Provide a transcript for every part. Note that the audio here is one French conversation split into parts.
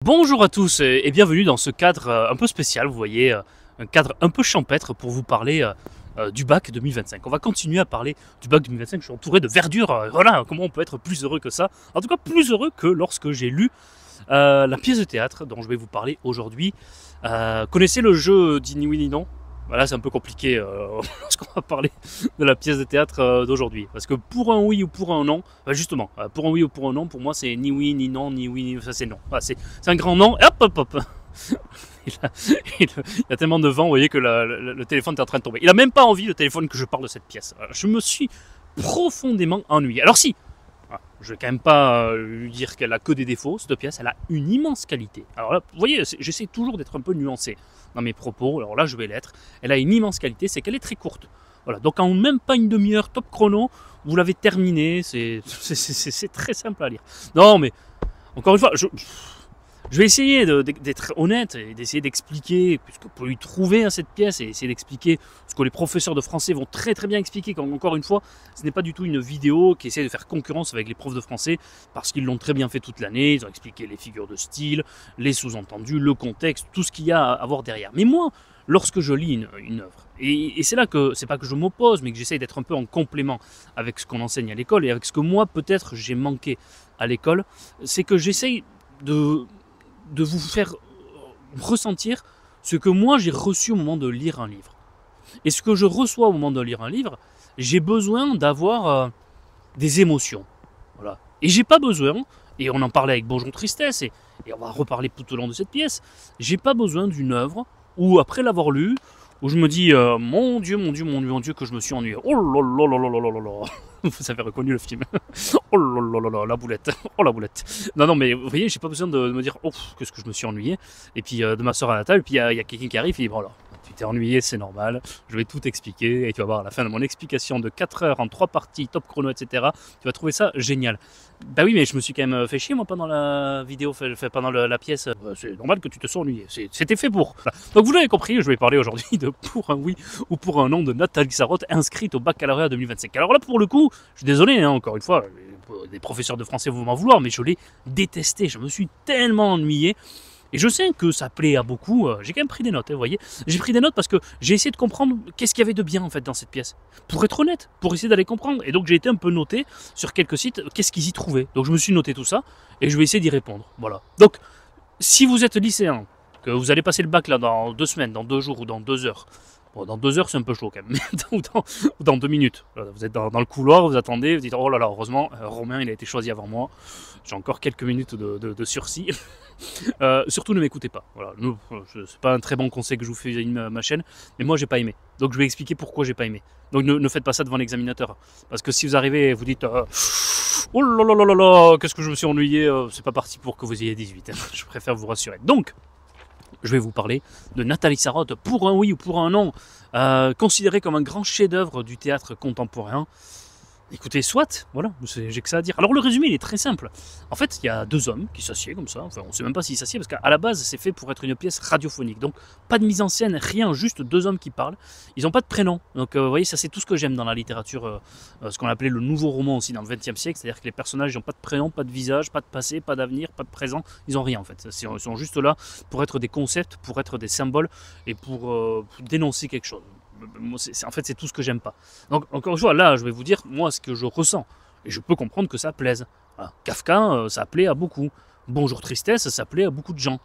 Bonjour à tous et bienvenue dans ce cadre un peu spécial, vous voyez, un cadre un peu champêtre pour vous parler du bac 2025. On va continuer à parler du bac 2025, je suis entouré de verdure, voilà, comment on peut être plus heureux que ça. En tout cas plus heureux que lorsque j'ai lu la pièce de théâtre dont je vais vous parler aujourd'hui. Connaissez le jeu dit ni oui ni non? Voilà, c'est un peu compliqué lorsqu'on va parler de la pièce de théâtre d'aujourd'hui. Parce que pour un oui ou pour un non, justement, pour un oui ou pour un non, pour moi c'est ni oui ni non, ni oui ni ça c'est non. Voilà, c'est un grand non, et hop hop hop. Il y a tellement de vent, vous voyez que le téléphone est en train de tomber. Il a même pas envie, le téléphone, que je parle de cette pièce. Je me suis profondément ennuyé. Alors si, je vais quand même pas lui dire qu'elle a que des défauts, cette pièce, elle a une immense qualité. Alors là, vous voyez, j'essaie toujours d'être un peu nuancé dans mes propos, alors là je vais l'être. Elle a une immense qualité, c'est qu'elle est très courte. Voilà, donc en même pas une demi-heure, top chrono, vous l'avez terminée, c'est très simple à lire. Non mais, encore une fois, je vais essayer d'être honnête et d'essayer d'expliquer ce qu'on peut lui trouver à cette pièce et essayer d'expliquer ce que les professeurs de français vont très très bien expliquer. Encore une fois, ce n'est pas du tout une vidéo qui essaie de faire concurrence avec les profs de français parce qu'ils l'ont très bien fait toute l'année. Ils ont expliqué les figures de style, les sous-entendus, le contexte, tout ce qu'il y a à voir derrière. Mais moi, lorsque je lis une œuvre, et c'est là que c'est pas que je m'oppose, mais que j'essaye d'être un peu en complément avec ce qu'on enseigne à l'école et avec ce que moi peut-être j'ai manqué à l'école, c'est que j'essaye de vous faire ressentir ce que moi j'ai reçu au moment de lire un livre. Et ce que je reçois au moment de lire un livre, j'ai besoin d'avoir des émotions. Voilà. Et j'ai pas besoin, et on en parlait avec Bonjour Tristesse, et on va reparler tout au long de cette pièce, j'ai pas besoin d'une œuvre où, après l'avoir lue, où je me dis mon Dieu, mon Dieu, mon Dieu, mon Dieu, que je me suis ennuyé. Oh là là là là là là là là. Vous avez reconnu le film. Oh là là là là, la boulette. Oh la boulette. Non, non, mais vous voyez, j'ai pas besoin de me dire oh, qu'est-ce que je me suis ennuyé. Et puis de m'asseoir à la table, et puis il y a quelqu'un qui arrive, et il dit bon, alors, tu t'es ennuyé, c'est normal. Je vais tout expliquer, et tu vas voir à la fin de mon explication de 4 heures en 3 parties, top chrono, etc. Tu vas trouver ça génial. Bah oui, mais je me suis quand même fait chier, moi, pendant la vidéo, pendant la pièce. C'est normal que tu te sois ennuyé. C'était fait pour. Donc vous l'avez compris, je vais parler aujourd'hui de pour un oui ou pour un non de Nathalie Sarraute inscrite au baccalauréat 2025. Alors là, pour le coup, je suis désolé, hein, encore une fois, les professeurs de français vont m'en vouloir, mais je l'ai détesté. Je me suis tellement ennuyé. Et je sais que ça plaît à beaucoup. J'ai quand même pris des notes, vous voyez. J'ai pris des notes parce que j'ai essayé de comprendre qu'est-ce qu'il y avait de bien en fait dans cette pièce. Pour être honnête, pour essayer d'aller comprendre. Et donc j'ai été un peu noté sur quelques sites qu'est-ce qu'ils y trouvaient. Donc je me suis noté tout ça et je vais essayer d'y répondre. Voilà. Donc si vous êtes lycéen, que vous allez passer le bac là dans 2 semaines, dans 2 jours ou dans 2 heures. Bon, dans 2 heures, c'est un peu chaud quand même, ou dans 2 minutes. Vous êtes dans le couloir, vous attendez, vous dites oh là là, heureusement, Romain il a été choisi avant moi. J'ai encore quelques minutes de sursis. Surtout ne m'écoutez pas. Voilà, c'est pas un très bon conseil que je vous fais ma chaîne, mais moi j'ai pas aimé. Donc je vais expliquer pourquoi j'ai pas aimé. Donc ne faites pas ça devant l'examinateur. Parce que si vous arrivez et vous dites oh là là là là là, qu'est-ce que je me suis ennuyé, c'est pas parti pour que vous ayez 18. Je préfère vous rassurer. Donc, je vais vous parler de Nathalie Sarraute, pour un oui ou pour un non, considérée comme un grand chef-d'œuvre du théâtre contemporain. Écoutez, soit, voilà, j'ai que ça à dire. Alors le résumé, il est très simple. En fait, il y a 2 hommes qui s'assiedent comme ça, enfin on sait même pas s'ils s'assiedent, parce qu'à la base, c'est fait pour être une pièce radiophonique. Donc, pas de mise en scène, rien, juste 2 hommes qui parlent. Ils n'ont pas de prénom. Donc, vous voyez, ça c'est tout ce que j'aime dans la littérature, ce qu'on appelait le nouveau roman aussi dans le XXe siècle, c'est-à-dire que les personnages n'ont pas de prénom, pas de visage, pas de passé, pas d'avenir, pas de présent, ils n'ont rien en fait. Ils sont juste là pour être des concepts, pour être des symboles, et pour dénoncer quelque chose. En fait, c'est tout ce que j'aime pas. Donc, encore une fois, là, je vais vous dire, moi, ce que je ressens. Et je peux comprendre que ça plaise. Voilà. Kafka, ça plaît à beaucoup. Bonjour Tristesse, ça plaît à beaucoup de gens.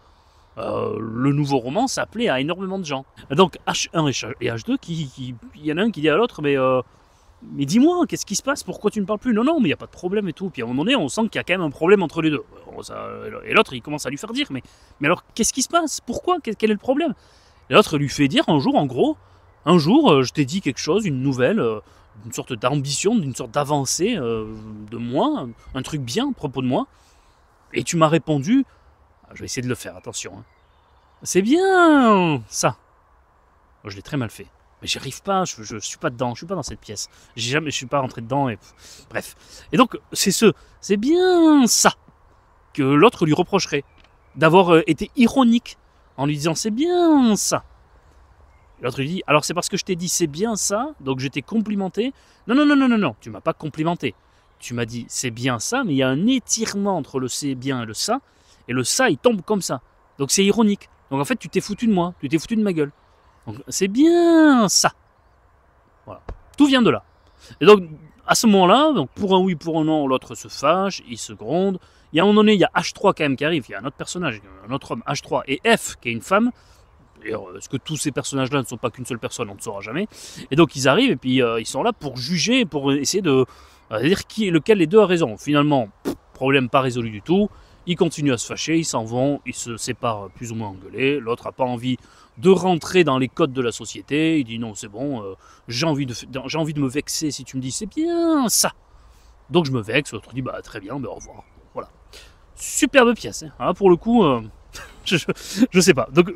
Le nouveau roman, ça plaît à énormément de gens. Donc, H1 et H2, il y en a un qui dit à l'autre, mais dis-moi, qu'est-ce qui se passe? Pourquoi tu ne parles plus? Non, non, mais il n'y a pas de problème et tout. Puis à un moment donné, on sent qu'il y a quand même un problème entre les deux. Et l'autre, il commence à lui faire dire, mais alors, qu'est-ce qui se passe? Pourquoi? Quel est le problème? Et l'autre lui fait dire un jour, en gros, un jour, je t'ai dit quelque chose, une nouvelle, une sorte d'ambition, une sorte d'avancée de moi, un truc bien à propos de moi, et tu m'as répondu, je vais essayer de le faire, attention, hein. C'est bien ça. Je l'ai très mal fait, mais j'y arrive pas, je suis pas dedans, je suis pas dans cette pièce, je suis pas rentré dedans, et bref. Et donc c'est bien ça que l'autre lui reprocherait, d'avoir été ironique en lui disant c'est bien ça. L'autre lui dit, alors c'est parce que je t'ai dit c'est bien ça, donc je t'ai complimenté. Non, non, non, non, non, non, tu m'as pas complimenté. Tu m'as dit c'est bien ça, mais il y a un étirement entre le c'est bien et le ça, Et le ça, il tombe comme ça. Donc c'est ironique. Donc en fait, tu t'es foutu de moi, tu t'es foutu de ma gueule. Donc c'est bien ça. Voilà. Tout vient de là. Et donc, à ce moment-là, donc pour un oui, pour un non, l'autre se fâche, il se gronde. Il y a un moment donné, il y a H3 quand même qui arrive, il y a un autre personnage, un autre homme, H3, et F qui est une femme. Est-ce que tous ces personnages-là ne sont pas qu'une seule personne, on ne saura jamais. Et donc ils arrivent et puis ils sont là pour juger, pour essayer de dire lequel des deux a raison. Finalement, problème pas résolu du tout. Ils continuent à se fâcher, ils s'en vont, ils se séparent plus ou moins engueulés. L'autre n'a pas envie de rentrer dans les codes de la société. Il dit non, c'est bon, j'ai envie de me vexer si tu me dis c'est bien ça. Donc je me vexe, l'autre dit bah très bien, au revoir. Voilà. Superbe pièce. Hein. Pour le coup, je sais pas. Donc,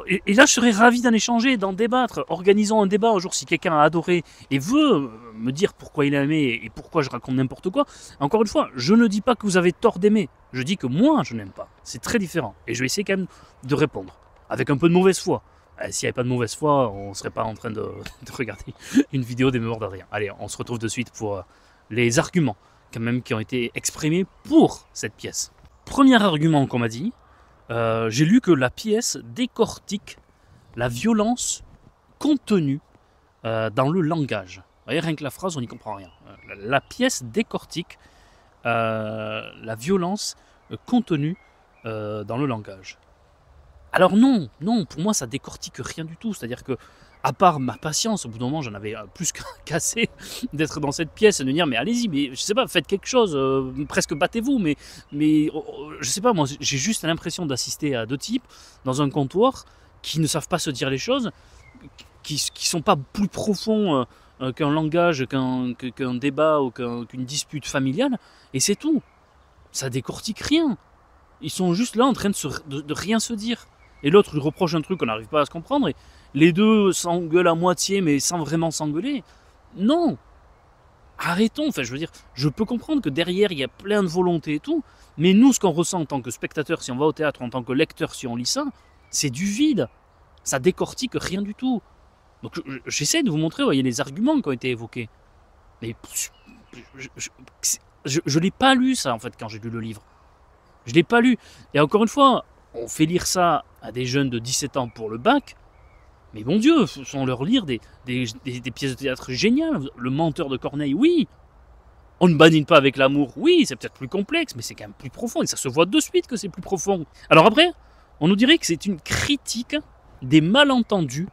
et là, je serais ravi d'en échanger, d'en débattre. Organisons un débat un jour si quelqu'un a adoré et veut me dire pourquoi il a aimé et pourquoi je raconte n'importe quoi. Encore une fois, je ne dis pas que vous avez tort d'aimer. Je dis que moi, je n'aime pas. C'est très différent. Et je vais essayer quand même de répondre. Avec un peu de mauvaise foi. S'il n'y avait pas de mauvaise foi, on ne serait pas en train de regarder une vidéo des mémoires d'Adrien. Allez, on se retrouve de suite pour les arguments quand même qui ont été exprimés pour cette pièce. Premier argument qu'on m'a dit. J'ai lu que la pièce décortique la violence contenue dans le langage. Vous voyez, rien que la phrase, on n'y comprend rien. La pièce décortique la violence contenue dans le langage. Alors non, pour moi ça décortique rien du tout. C'est-à-dire que, à part ma patience, au bout d'un moment j'en avais plus qu'assez d'être dans cette pièce et de dire mais allez-y, mais je sais pas, faites quelque chose, presque battez-vous, mais je sais pas, moi j'ai juste l'impression d'assister à deux types dans un comptoir qui ne savent pas se dire les choses, qui sont pas plus profonds qu'un langage, qu'un débat ou qu'une dispute familiale, et c'est tout. Ça décortique rien. Ils sont juste là en train de rien se dire. Et l'autre lui reproche un truc qu'on n'arrive pas à se comprendre, et les deux s'engueulent à moitié, mais sans vraiment s'engueuler. Non. Arrêtons. Enfin, je veux dire, je peux comprendre que derrière, il y a plein de volonté et tout, mais nous, ce qu'on ressent en tant que spectateur, si on va au théâtre, en tant que lecteur, si on lit ça, c'est du vide. Ça décortique rien du tout. Donc, j'essaie de vous montrer, voyez, les arguments qui ont été évoqués. Mais je l'ai pas lu, ça, en fait, quand j'ai lu le livre. Je l'ai pas lu. Et encore une fois, on fait lire ça à des jeunes de 17 ans pour le bac, mais mon Dieu, faisons leur lire des pièces de théâtre géniales. Le menteur de Corneille, oui. On ne badine pas avec l'amour, oui, c'est peut-être plus complexe, mais c'est quand même plus profond, et ça se voit de suite que c'est plus profond. Alors après, on nous dirait que c'est une critique des malentendus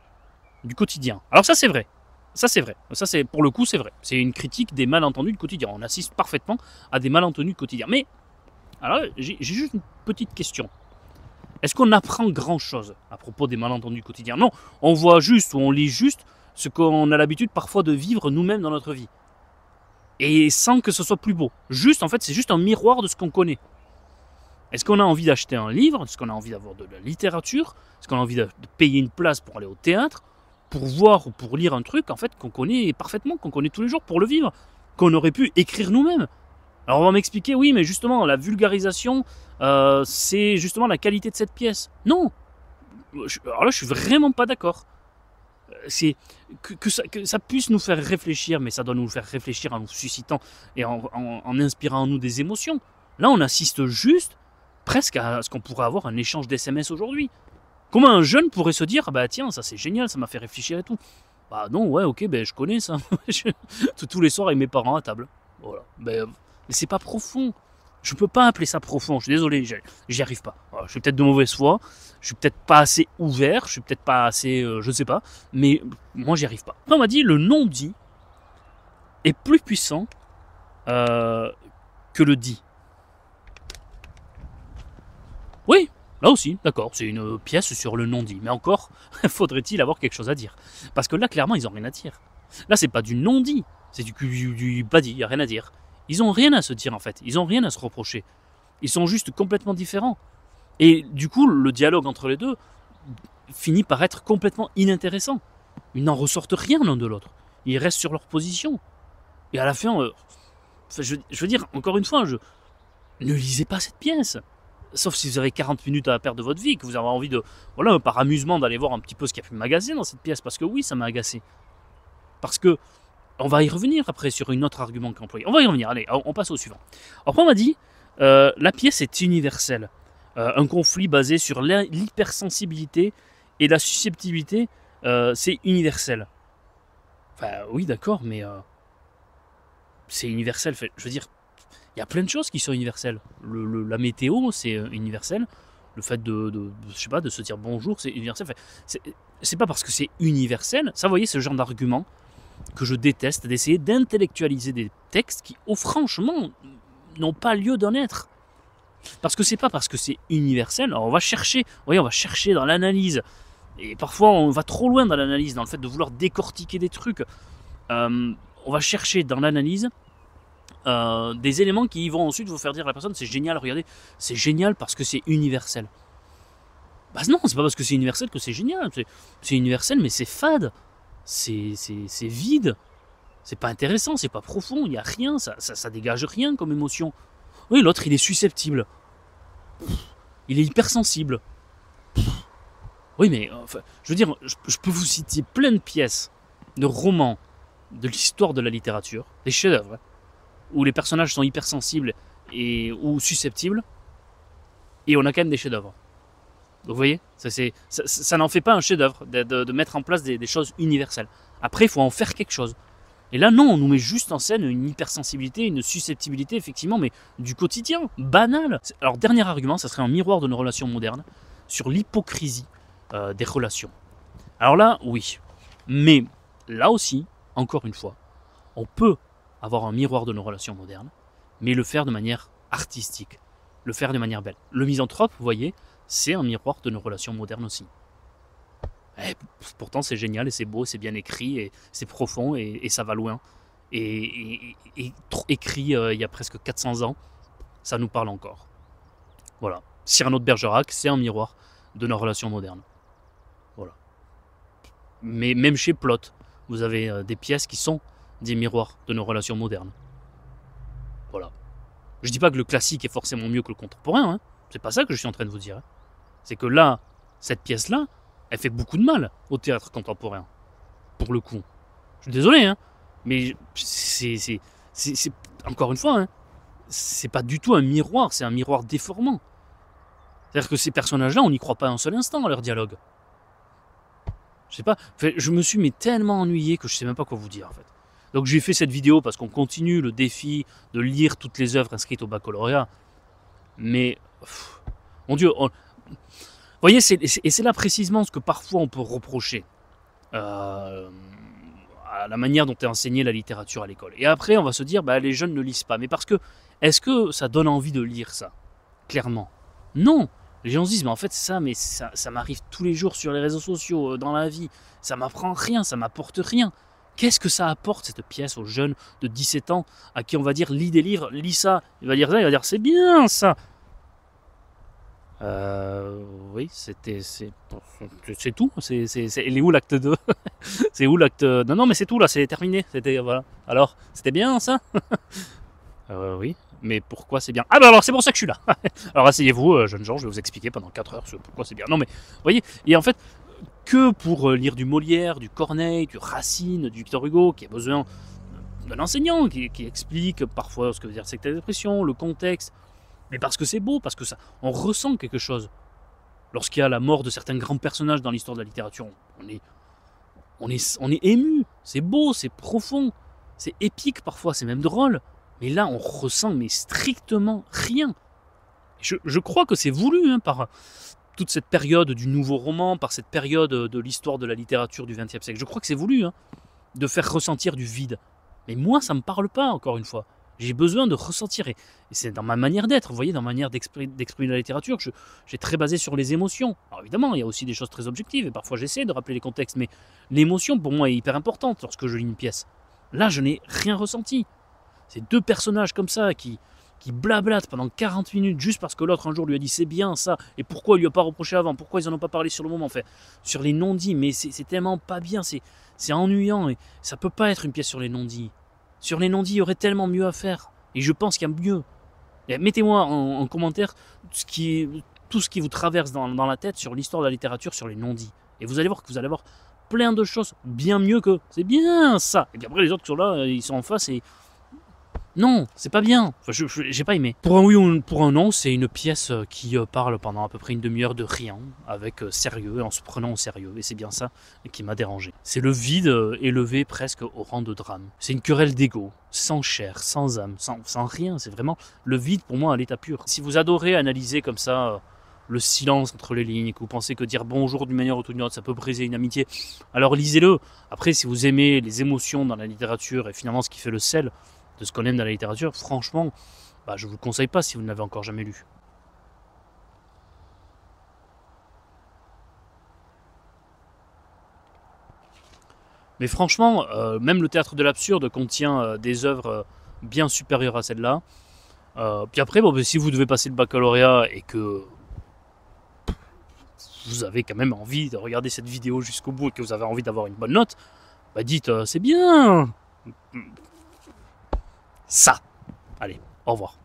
du quotidien. Alors ça, c'est vrai. Ça, c'est vrai. Ça, c'est, pour le coup, c'est vrai. C'est une critique des malentendus du quotidien. On assiste parfaitement à des malentendus du quotidien. Mais, alors, j'ai juste une petite question. Est-ce qu'on apprend grand-chose à propos des malentendus quotidiens? Non, on voit juste ou on lit juste ce qu'on a l'habitude parfois de vivre nous-mêmes dans notre vie. Et sans que ce soit plus beau. Juste, en fait, c'est juste un miroir de ce qu'on connaît. Est-ce qu'on a envie d'acheter un livre? Est-ce qu'on a envie d'avoir de la littérature? Est-ce qu'on a envie de payer une place pour aller au théâtre? Pour voir ou pour lire un truc, en fait, qu'on connaît parfaitement, qu'on connaît tous les jours pour le vivre, qu'on aurait pu écrire nous-mêmes. Alors on va m'expliquer, oui, mais justement, la vulgarisation, c'est justement la qualité de cette pièce. Non. Alors là, je suis vraiment pas d'accord. C'est que ça puisse nous faire réfléchir, mais ça doit nous faire réfléchir en nous suscitant et en inspirant en nous des émotions. Là, on assiste juste presque à ce qu'on pourrait avoir un échange d'SMS aujourd'hui. Comment un jeune pourrait se dire, bah tiens, ça c'est génial, ça m'a fait réfléchir et tout. Bah non, ouais, ok, ben je connais ça. Tous les soirs avec mes parents à table. Voilà. Mais c'est pas profond. Je peux pas appeler ça profond. Je suis désolé, j'y arrive pas. Voilà, je suis peut-être de mauvaise foi. Je suis peut-être pas assez ouvert. Je suis peut-être pas assez, je sais pas. Mais moi, j'y arrive pas. On m'a dit le non-dit est plus puissant que le dit. Oui, là aussi, d'accord. C'est une pièce sur le non-dit. Mais encore, faudrait-il avoir quelque chose à dire? Parce que là, clairement, ils ont rien à dire. Là, c'est pas du non-dit. C'est du pas dit. Il y a rien à dire. Ils ont rien à se dire en fait, ils ont rien à se reprocher. Ils sont juste complètement différents. Et du coup, le dialogue entre les deux finit par être complètement inintéressant. Ils n'en ressortent rien l'un de l'autre. Ils restent sur leur position. Et à la fin, je veux dire, encore une fois, ne lisez pas cette pièce. Sauf si vous avez 40 minutes à perdre de votre vie, que vous avez envie de, voilà, par amusement, d'aller voir un petit peu ce qui a pu m'agacer dans cette pièce. Parce que oui, ça m'a agacé. Parce que on va y revenir après sur une autre argument qu'employé. On va y revenir, allez, on passe au suivant. Après on m'a dit, La pièce est universelle. Un conflit basé sur l'hypersensibilité et la susceptibilité, c'est universel. Enfin, oui, d'accord, mais c'est universel. Je veux dire, il y a plein de choses qui sont universelles. La météo, c'est universel. Le fait je sais pas, de se dire bonjour, c'est universel. Enfin, c'est pas parce que c'est universel. Ça, vous voyez, c'est le genre d'argument que je déteste, d'essayer d'intellectualiser des textes qui, franchement, n'ont pas lieu d'en être. Parce que c'est pas parce que c'est universel. Alors on va chercher, vous voyez, on va chercher dans l'analyse. Et parfois, on va trop loin dans l'analyse, dans le fait de vouloir décortiquer des trucs. On va chercher dans l'analyse des éléments qui vont ensuite vous faire dire à la personne c'est génial, regardez, c'est génial parce que c'est universel. Bah non, c'est pas parce que c'est universel que c'est génial. C'est universel, mais c'est fade. C'est vide. C'est pas intéressant, c'est pas profond, il n'y a rien, ça dégage rien comme émotion. Oui, l'autre, il est susceptible. Il est hypersensible. Oui, mais enfin, je veux dire, je peux vous citer plein de pièces, de romans, de l'histoire de la littérature, des chefs-d'œuvre, hein, où les personnages sont hypersensibles ou susceptibles, et on a quand même des chefs-d'œuvre. Donc vous voyez, ça n'en fait pas un chef-d'œuvre de mettre en place des choses universelles. Après, il faut en faire quelque chose. Et là, non, on nous met juste en scène une hypersensibilité, une susceptibilité, effectivement, mais du quotidien, banal. Alors, dernier argument, ça serait un miroir de nos relations modernes sur l'hypocrisie des relations. Alors là, oui. Mais là aussi, encore une fois, on peut avoir un miroir de nos relations modernes, mais le faire de manière artistique, le faire de manière belle. Le misanthrope, vous voyez, c'est un miroir de nos relations modernes aussi. Et pourtant, c'est génial et c'est beau, c'est bien écrit et c'est profond et ça va loin. Et écrit il y a presque 400 ans, ça nous parle encore. Voilà. Cyrano de Bergerac, c'est un miroir de nos relations modernes. Voilà. Mais même chez Plot, vous avez des pièces qui sont des miroirs de nos relations modernes. Voilà. Je dis pas que le classique est forcément mieux que le contemporain, hein. C'est pas ça que je suis en train de vous dire. Hein. C'est que là, cette pièce-là, elle fait beaucoup de mal au théâtre contemporain. Pour le coup. Je suis désolé, hein. Mais c'est encore une fois, hein, c'est pas du tout un miroir, c'est un miroir déformant. C'est-à-dire que ces personnages-là, on n'y croit pas un seul instant à leur dialogue. Je sais pas, je me suis tellement ennuyé que je sais même pas quoi vous dire en fait. Donc j'ai fait cette vidéo parce qu'on continue le défi de lire toutes les œuvres inscrites au baccalauréat. Mais, mon Dieu, vous voyez, et c'est là précisément ce que parfois on peut reprocher à la manière dont est enseignée la littérature à l'école. Et après, on va se dire, bah, les jeunes ne lisent pas. Mais parce que, est-ce que ça donne envie de lire ça? Clairement. Non. Les gens se disent, mais en fait, ça m'arrive tous les jours sur les réseaux sociaux, dans la vie. Ça m'apprend rien, ça m'apporte rien. Qu'est-ce que ça apporte, cette pièce, aux jeunes de 17 ans, à qui on va dire, lis des livres, lis ça. Il va dire ça, il va dire, c'est bien ça. Oui, c'est tout. Elle est où l'acte 2? C'est où l'acte... Non, mais c'est tout, là, c'est terminé. Voilà. Alors, c'était bien, ça? Oui, mais pourquoi c'est bien? Ah bah alors, c'est pour ça que je suis là. Alors, asseyez-vous, jeune gens, je vais vous expliquer pendant 4 heures pourquoi c'est bien. Non, mais, vous voyez, et en fait, que pour lire du Molière, du Corneille, du Racine, du Victor Hugo, qui a besoin d'un enseignant qui explique parfois ce que veut dire cette expression, le contexte, mais parce que c'est beau, parce que ça, on ressent quelque chose. Lorsqu'il y a la mort de certains grands personnages dans l'histoire de la littérature, on est ému, c'est beau, c'est profond, c'est épique parfois, c'est même drôle. Mais là, on ressent strictement rien. Je crois que c'est voulu hein, par toute cette période du nouveau roman, par cette période de l'histoire de la littérature du XXe siècle. Je crois que c'est voulu hein, de faire ressentir du vide. Mais moi, ça ne me parle pas, encore une fois. J'ai besoin de ressentir, et c'est dans ma manière d'être, vous voyez, dans ma manière d'exprimer la littérature, j'ai très basé sur les émotions. Alors évidemment, il y a aussi des choses très objectives, et parfois j'essaie de rappeler les contextes, mais l'émotion, pour moi, est hyper importante lorsque je lis une pièce. Là, je n'ai rien ressenti. C'est deux personnages comme ça qui blablatent pendant 40 minutes juste parce que l'autre un jour lui a dit c'est bien ça, et pourquoi il lui a pas reproché avant, pourquoi ils en ont pas parlé sur le moment, enfin, sur les non-dits, mais c'est tellement pas bien, c'est ennuyant, et ça peut pas être une pièce sur les non-dits. Sur les non-dits, il y aurait tellement mieux à faire. Et je pense qu'il y a mieux. Mettez-moi en commentaire tout ce qui vous traverse dans la tête sur l'histoire de la littérature, sur les non-dits. Et vous allez voir que vous allez avoir plein de choses bien mieux que c'est bien ça. Et puis après, les autres qui sont là, ils sont en face et Non, c'est pas bien. Enfin, j'ai pas aimé. Pour un oui ou pour un non, c'est une pièce qui parle pendant à peu près une demi-heure de rien, avec sérieux, en se prenant au sérieux. Et c'est bien ça qui m'a dérangé. C'est le vide élevé presque au rang de drame. C'est une querelle d'ego, sans chair, sans âme, sans rien. C'est vraiment le vide pour moi à l'état pur. Si vous adorez analyser comme ça le silence entre les lignes, et que vous pensez que dire bonjour d'une manière ou d'une autre, ça peut briser une amitié, alors lisez-le. Après, si vous aimez les émotions dans la littérature et finalement ce qui fait le sel de ce qu'on aime dans la littérature, franchement, je ne vous le conseille pas si vous ne l'avez encore jamais lu. Mais franchement, même le théâtre de l'absurde contient des œuvres bien supérieures à celle-là. Puis après, si vous devez passer le baccalauréat et que vous avez quand même envie de regarder cette vidéo jusqu'au bout et que vous avez envie d'avoir une bonne note, dites c'est bien. Ça. Allez, au revoir.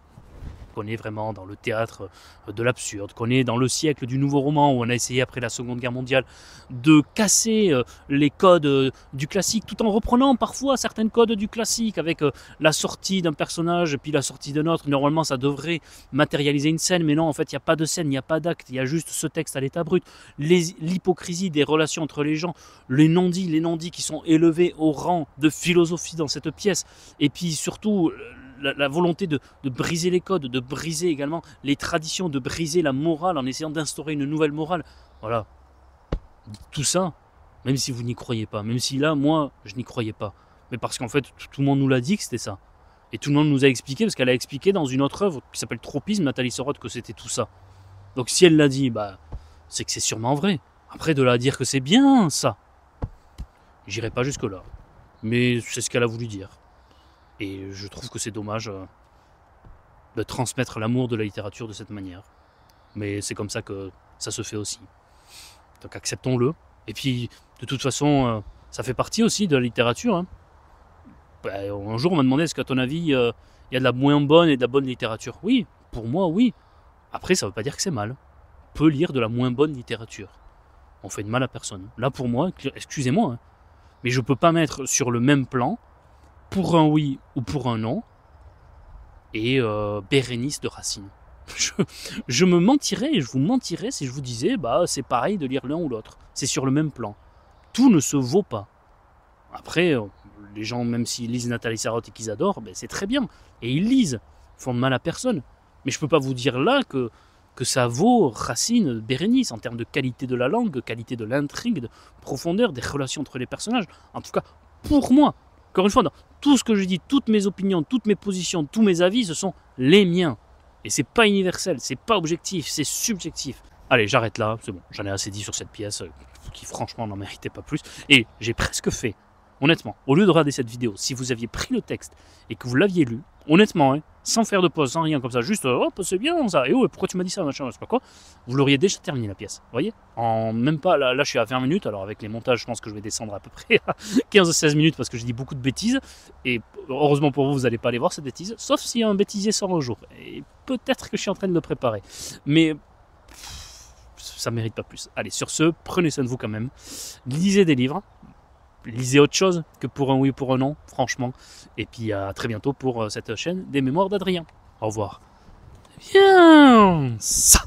Qu'on est vraiment dans le théâtre de l'absurde, qu'on est dans le siècle du nouveau roman où on a essayé après la Seconde Guerre mondiale de casser les codes du classique tout en reprenant parfois certains codes du classique avec la sortie d'un personnage puis la sortie d'un autre. Normalement ça devrait matérialiser une scène, mais non, en fait il n'y a pas de scène, il n'y a pas d'acte, il y a juste ce texte à l'état brut. L'hypocrisie des relations entre les gens, les non-dits qui sont élevés au rang de philosophie dans cette pièce, et puis surtout la volonté de briser les codes, de briser également les traditions, de briser la morale en essayant d'instaurer une nouvelle morale. Voilà. Tout ça, même si vous n'y croyez pas, même si là, moi, je n'y croyais pas. Mais parce qu'en fait, tout le monde nous l'a dit que c'était ça. Et tout le monde nous a expliqué, parce qu'elle a expliqué dans une autre œuvre qui s'appelle Tropisme, Nathalie Sorotte, que c'était tout ça. Donc si elle l'a dit, c'est que c'est sûrement vrai. Après, de la dire que c'est bien ça, j'irai pas jusque-là. Mais c'est ce qu'elle a voulu dire. Et je trouve que c'est dommage de transmettre l'amour de la littérature de cette manière. Mais c'est comme ça que ça se fait aussi. Donc acceptons-le. Et puis, de toute façon, ça fait partie aussi de la littérature. Hein. Un jour, on m'a demandé, est-ce qu'à ton avis, il y a de la moins bonne et de la bonne littérature? Oui, pour moi, oui. Après, ça ne veut pas dire que c'est mal. On peut lire de la moins bonne littérature. On fait de mal à personne. Là, pour moi, excusez-moi, hein, mais je ne peux pas mettre sur le même plan, pour un oui ou pour un non, et Bérénice de Racine. Je me mentirais et je vous mentirais si je vous disais c'est pareil de lire l'un ou l'autre. C'est sur le même plan. Tout ne se vaut pas. Après, les gens, même s'ils lisent Nathalie Sarraute et qu'ils adorent, c'est très bien. Et ils lisent. Ils font de mal à personne. Mais je ne peux pas vous dire là que ça vaut Racine, Bérénice, en termes de qualité de la langue, qualité de l'intrigue, de profondeur, des relations entre les personnages. En tout cas, pour moi. Encore une fois, dans tout ce que je dis, toutes mes opinions, toutes mes positions, tous mes avis, ce sont les miens. Et c'est pas universel, c'est pas objectif, c'est subjectif. Allez, j'arrête là, c'est bon, j'en ai assez dit sur cette pièce, qui franchement n'en méritait pas plus. Et j'ai presque fait, honnêtement, au lieu de regarder cette vidéo, si vous aviez pris le texte et que vous l'aviez lu, honnêtement, sans faire de pause, sans rien comme ça, juste hop, c'est bien ça, et pourquoi tu m'as dit ça, machin, je sais pas quoi, vous l'auriez déjà terminé la pièce, vous voyez? En même pas, là je suis à 20 minutes, alors avec les montages, je pense que je vais descendre à peu près à 15-16 minutes parce que je dis beaucoup de bêtises, et heureusement pour vous, vous n'allez pas aller voir cette bêtise, sauf si un bêtisier sort un jour, et peut-être que je suis en train de le préparer, mais ça mérite pas plus. Allez, sur ce, prenez soin de vous quand même, lisez des livres, lisez autre chose que pour un oui ou pour un non, franchement. Et puis à très bientôt pour cette chaîne des Mémoires d'Adrien. Au revoir. Bien ça.